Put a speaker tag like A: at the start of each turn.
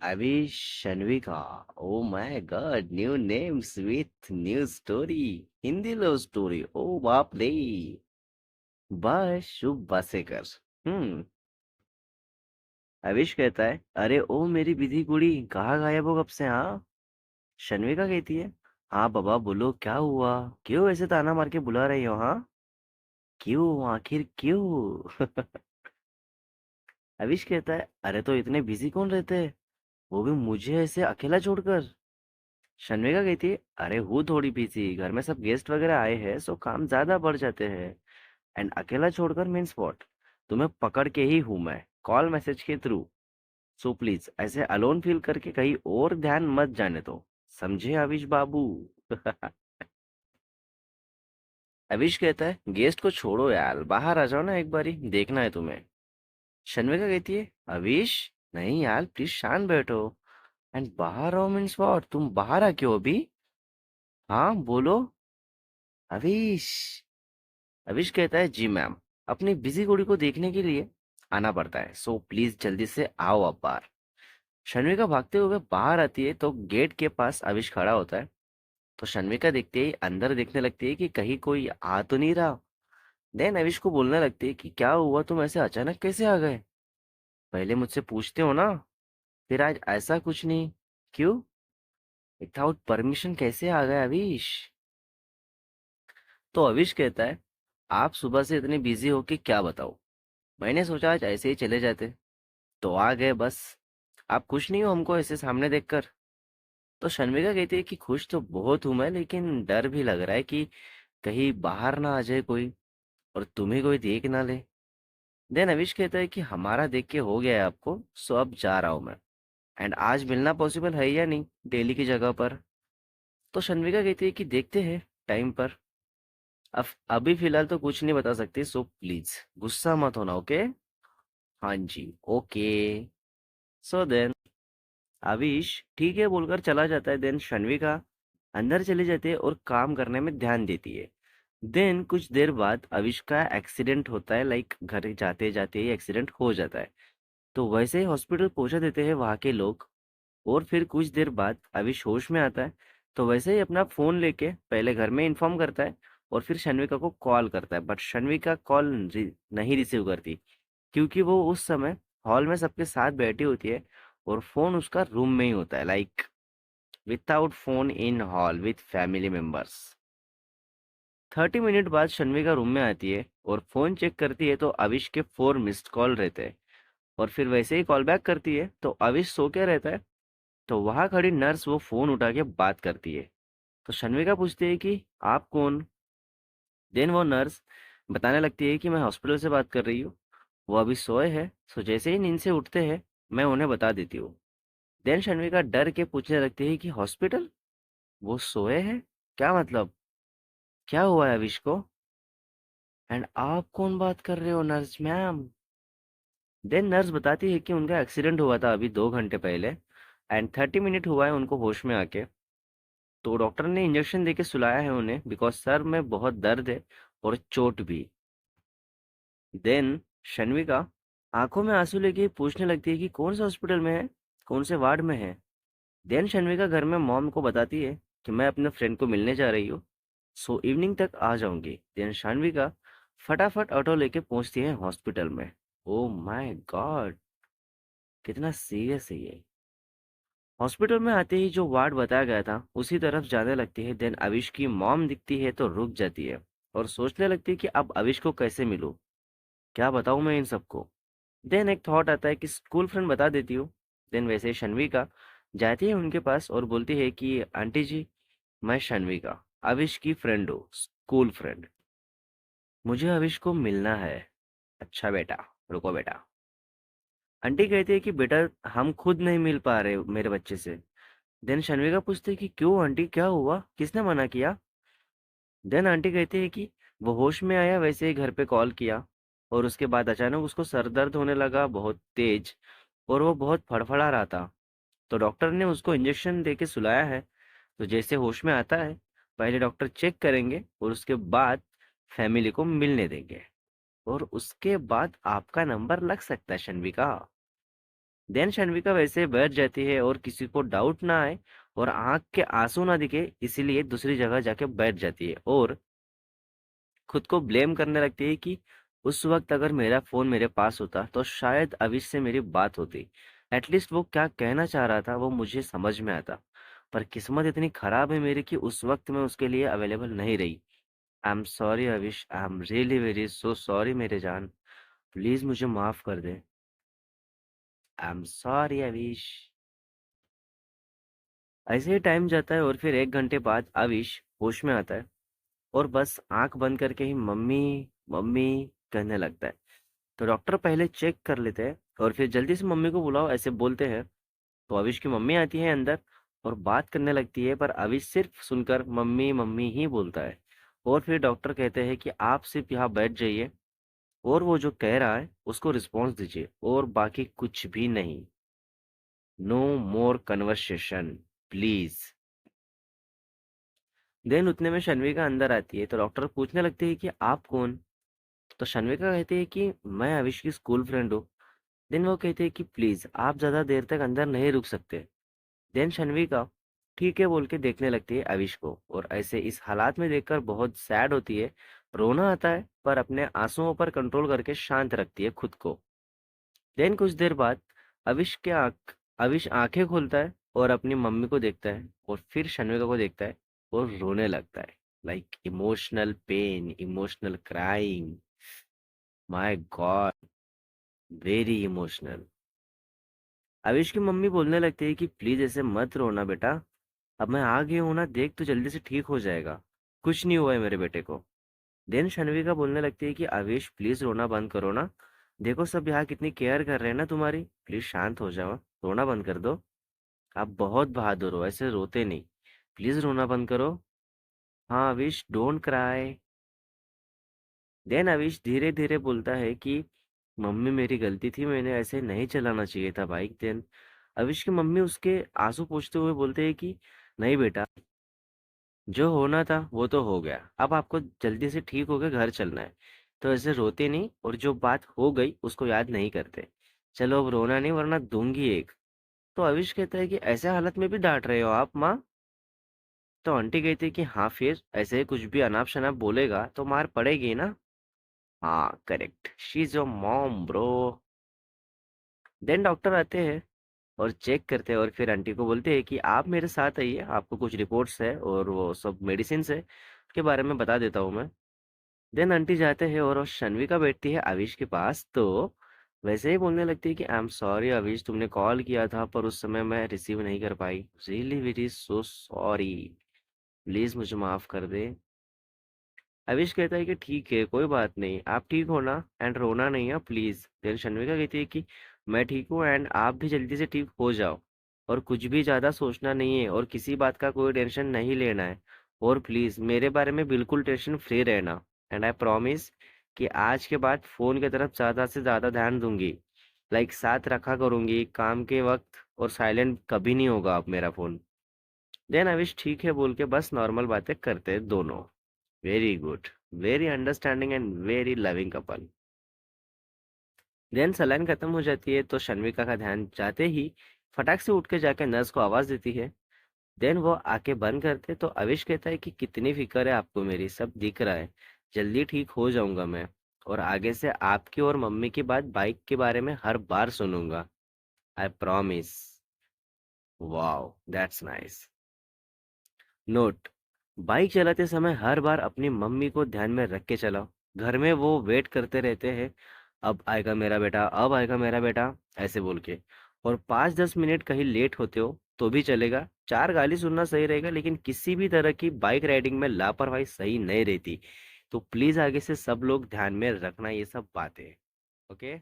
A: अभिषन्विका। Oh my god, new names with new story. Hindi love story, ओ बाप रे। बस शुभ बासेकर। हम्म। अविश कहता है, अरे ओ मेरी विधि कुड़ी, कहाँ गायब हो कब से? हाँ। शन्विका कहती है, हाँ बाबा बोलो क्या हुआ? क्यों ऐसे ताना मार के बुला रही हो? हाँ। क्यों, आखिर क्यों? अविश कहता है, अरे तो इतने बिजी कौन रहते हैं, वो भी मुझे ऐसे अकेला छोड़कर? शन्विका कहती है, अरे हूँ थोड़ी बिजी, घर में सब गेस्ट वगैरह आए हैं, सो काम ज्यादा बढ़ जाते हैं। एंड अकेला छोड़कर मीन्स व्हाट? तुम्हें पकड़ के ही हूं मैं, कॉल मैसेज के थ्रू। सो प्लीज ऐसे अलोन फील करके कहीं और ध्यान मत जाने दो। समझे अविश बाबू? अविश कहता है, गेस्ट को छोड़ो यार, बाहर आ जाओ ना, एक बारी देखना है तुम्हें। शन्विका कहती है, अविश नहीं यार, प्लीज शांत बैठो। एंड बाहर आओ मीन्स व्हाट? तुम बाहर आ क्यों अभी? हाँ बोलो। अविश। अविश कहता है, जी मैम, अपनी बिजी कुड़ी को देखने के लिए आना पड़ता है, सो प्लीज जल्दी से आओ अब बाहर। शन्विका भागते हुए बाहर आती है तो गेट के पास अविश खड़ा होता है। तो शन्विका देखते ही अंदर देखने लगती है कि कहीं कोई आ तो नहीं रहा। देन अविश को बोलने लगती है कि क्या हुआ, तुम ऐसे अचानक कैसे आ गए? पहले मुझसे पूछते हो ना। फिर आज ऐसा कुछ नहीं। क्यों? विदाउट परमिशन कैसे आ गए अविश? तो अविश कहता है, आप सुबह से इतने बिजी हो कि क्या बताओ। मैंने सोचा आज ऐसे ही चले जाते, तो आ गए बस। आप खुश नहीं हो हमको ऐसे सामने देखकर? तो शर्मिका कहती है कि खुश तो बहुत हूं मैं, लेकिन डर भी लग रहा है कि कहीं बाहर ना आ जाए कोई, और तुम्हें कोई देख ना ले। देन अविश कहता है कि हमारा देख के हो गया है आपको, सो अब जा रहा हूं मैं। एंड आज मिलना पॉसिबल है या नहीं डेली की जगह पर? तो शर्मिका कहती है कि देखते हैं टाइम पर। अब अभी फिलहाल तो कुछ नहीं बता सकती, सो प्लीज गुस्सा मत होना, ओके? हाँ जी, ओके। सो देन आविश ठीक है बोलकर चला जाता है। देन शन्विका अंदर चली जाती है और काम करने में ध्यान देती है। देन कुछ देर बाद आविश का एक्सीडेंट होता है, लाइक घर जाते जाते ही एक्सीडेंट हो जाता है। तो वैसे ही हॉस्पिटल पहुंचा देते हैं वहां के लोग। और फिर कुछ देर बाद आविश होश में आता है। तो वैसे ही अपना फोन लेके पहले घर में इन्फॉर्म करता है, और फिर शन्विका को कॉल करता है, बट शन्विका कॉल नहीं रिसीव करती, क्योंकि वो उस समय हॉल में सबके साथ बैठी होती है, और फोन उसका रूम में ही होता है, like without phone in hall with family members. 30 minute बाद शन्विका रूम में आती है और फोन चेक करती है तो अविश के 4 मिस्ड कॉल रहते हैं। और फिर वैसे ही कॉल बैक करती है तो अविश सो के रहता है। तो वहां खड़ी नर्स वो फोन उठा के बात करती है। तो शन्विका पूछती है कि आप कौन? देन वो नर्स बताने लगती है कि मैं हॉस्पिटल से बात कर रही हूँ, वो अभी सोए हैं, सो जैसे ही नींद से उठते हैं मैं उन्हें बता देती हूँ। देन शन्विका डर के पूछने लगती है कि हॉस्पिटल, वो सोए हैं? क्या मतलब, क्या हुआ है अविश को? एंड आप कौन बात कर रहे हो नर्स मैम? देन नर्स बताती है कि उनका एक्सीडेंट हुआ था अभी 2 घंटे पहले, एंड 30 मिनट हुआ है उनको होश में आके। तो डॉक्टर ने इंजेक्शन देके सुलाया है उन्हें, बिकॉज सर में बहुत दर्द है और चोट भी। देन शन्विका आंखों में आंसू लेके पूछने लगती है कि कौन से हॉस्पिटल में है, कौन से वार्ड में है। देन शन्विका घर में मॉम को बताती है कि मैं अपने फ्रेंड को मिलने जा रही हूँ, सो इवनिंग तक आ जाऊंगी। देन शान्विका फटाफट ऑटो लेके पहुंचती है हॉस्पिटल में। ओ माय गॉड, कितना सीरियस है ये। हॉस्पिटल में आते ही जो वार्ड बताया गया था उसी तरफ जाने लगती है। देन अविश की मॉम दिखती है तो रुक जाती है, और सोचने लगती है कि अब अविश को कैसे मिलूं, क्या बताऊं मैं इन सबको। देन एक थॉट आता है कि स्कूल फ्रेंड बता देती हूँ। देन वैसे शन्विका जाती है उनके पास और बोलती है कि आंटी जी, मैं शन्विका, अविश की फ्रेंड हूँ, स्कूल फ्रेंड। मुझे अविश को मिलना है। अच्छा बेटा, रुको बेटा। आंटी कहती है कि बेटा, हम खुद नहीं मिल पा रहे मेरे बच्चे से। देन शन्विका पूछती है कि क्यों आंटी, क्या हुआ, किसने मना किया? देन आंटी कहती है कि वो होश में आया वैसे ही घर पे कॉल किया, और उसके बाद अचानक उसको सर दर्द होने लगा बहुत तेज, और वो बहुत फड़फड़ा रहा था। तो डॉक्टर ने उसको इंजेक्शन दे के सुलाया है। तो जैसे होश में आता है, पहले डॉक्टर चेक करेंगे और उसके बाद फैमिली को मिलने देंगे, और उसके बाद आपका नंबर लग सकता है शन्विका। देन शन्विका वैसे बैठ जाती है और किसी को डाउट ना आए और आंख के आंसू ना दिखे इसीलिए दूसरी जगह जाके बैठ जाती है और खुद को ब्लेम करने लगती है कि उस वक्त अगर मेरा फोन मेरे पास होता तो शायद अविश से मेरी बात होती। एटलीस्ट वो क्या कहना चाह रहा था वो मुझे समझ में आता। पर किस्मत इतनी खराब है मेरी कि उस वक्त मैं उसके लिए अवेलेबल नहीं रही। I am sorry Avish, I am really very so sorry मेरे जान। प्लीज मुझे माफ कर दे। आई एम सॉरी अविश। ऐसे ही टाइम जाता है और फिर 1 घंटे बाद आविश होश में आता है और बस आंख बंद करके ही मम्मी मम्मी कहने लगता है। तो डॉक्टर पहले चेक कर लेते हैं और फिर जल्दी से मम्मी को बुलाओ ऐसे बोलते हैं। तो आविश की मम्मी आती है अंदर और बात करने लगती है पर आविश सिर्फ सुनकर मम्मी मम्मी ही बोलता है। और फिर डॉक्टर कहते हैं कि आप सिर्फ यहाँ बैठ जाइए और वो जो कह रहा है उसको रिस्पॉन्स दीजिए और बाकी कुछ भी नहीं। No more conversation please. Then उतने में शन्विका अंदर आती है तो डॉक्टर पूछने लगते हैं कि आप कौन। तो शन्विका कहती है कि मैं अविश की स्कूल फ्रेंड हूँ। देन वो कहते हैं कि प्लीज आप ज्यादा देर तक अंदर नहीं रुक सकते। देन शन्विका ठीक है बोल के देखने लगती है अविश को और ऐसे इस हालात में देखकर बहुत सैड होती है। रोना आता है पर अपने आंसुओं पर कंट्रोल करके शांत रखती है खुद को। देन कुछ देर बाद अविश आंखें खोलता है और अपनी मम्मी को देखता है और फिर शन्विका को देखता है और रोने लगता है। Like emotional pain, emotional crying. My God, very emotional. Ayush की मम्मी बोलने लगती है कि प्लीज ऐसे मत रोना बेटा। अब मैं आ गई हूं ना, देख तो जल्दी से ठीक हो जाएगा। कुछ नहीं हुआ है मेरे बेटे को। देन शन्विका बोलने लगती है कि आवेश प्लीज रोना बंद करो ना। देखो सब यहाँ कितनी केयर कर रहे हैं ना तुम्हारी। प्लीज शांत हो जाओ, रोना बंद कर दो। आप बहुत बहादुर हो, ऐसे रोते नहीं। प्लीज रोना बंद करो। हाँ आवेश, डोंट क्राई। देन आवेश धीरे धीरे बोलता है कि मम्मी मेरी गलती थी, मैंने ऐसे नहीं चलाना चाहिए था बाइक। देन अविश की मम्मी उसके आंसू पोंछते हुए बोलते हैं कि नहीं बेटा, जो होना था वो तो हो गया, अब आपको जल्दी से ठीक होकर घर चलना है। तो ऐसे रोते नहीं और जो बात हो गई उसको याद नहीं करते। चलो अब रोना नहीं वरना दूंगी एक। तो अविश कहता है कि ऐसे हालत में भी डांट रहे हो आप माँ। तो आंटी कहती है कि हाँ फिर ऐसे ही कुछ भी अनाप शनाप बोलेगा तो मार पड़ेगी ना। हाँ correct, she is your mom bro. Then doctor आते हैं और चेक करते हैं और फिर आंटी को बोलते हैं कि आप मेरे साथ आइए, आपको कुछ रिपोर्ट्स है और वो सब मेडिसिन है के बारे में बता देता हूँ मैं। देन आंटी जाते हैं और शन्विका बैठती है आविश के पास। तो वैसे ही बोलने लगती है कि आई एम सॉरी आविश, तुमने कॉल किया था पर उस समय मैं रिसीव नहीं कर पाई। Really very so sorry, please मुझे माफ कर दे। आविश कहता है कि ठीक है कोई बात नहीं, आप ठीक हो ना, एंड रोना नहीं है प्लीज। देन शन्विका कहती है कि मैं ठीक हूँ एंड आप भी जल्दी से ठीक हो जाओ और कुछ भी ज्यादा सोचना नहीं है और किसी बात का कोई टेंशन नहीं लेना है। और प्लीज मेरे बारे में बिल्कुल टेंशन फ्री रहना। एंड आई प्रॉमिस कि आज के बाद फोन की तरफ ज्यादा से ज्यादा ध्यान दूंगी। लाइक साथ रखा करूंगी काम के वक्त और साइलेंट कभी नहीं होगा अब मेरा फोन। देन आविश ठीक है बोल के बस नॉर्मल बातें करते हैं दोनों। Very good, very understanding and very loving couple. Then saline खत्म हो जाती है तो शन्विका का ध्यान जाते ही फटाक से उठ के जाके नर्स को आवाज देती है। देन वो आके बंद करते तो अविश कहता है कि कितनी फिक्र है आपको मेरी, सब दिख रहा है, जल्दी ठीक हो जाऊंगा मैं। और आगे से आपकी और मम्मी की बात बाइक के बारे में हर बार सुनूंगा, I promise. Wow that's nice. Note, bike चलाते समय हर बार अपनी मम्मी को ध्यान में रख के चलाओ। घर में वो वेट करते रहते हैं, अब आएगा मेरा बेटा, अब आएगा मेरा बेटा, ऐसे बोल के। और 5-10 मिनट कहीं लेट होते हो तो भी चलेगा, चार गाली सुनना सही रहेगा लेकिन किसी भी तरह की बाइक राइडिंग में लापरवाही सही नहीं रहती। तो प्लीज आगे से सब लोग ध्यान में रखना ये सब बातें। ओके।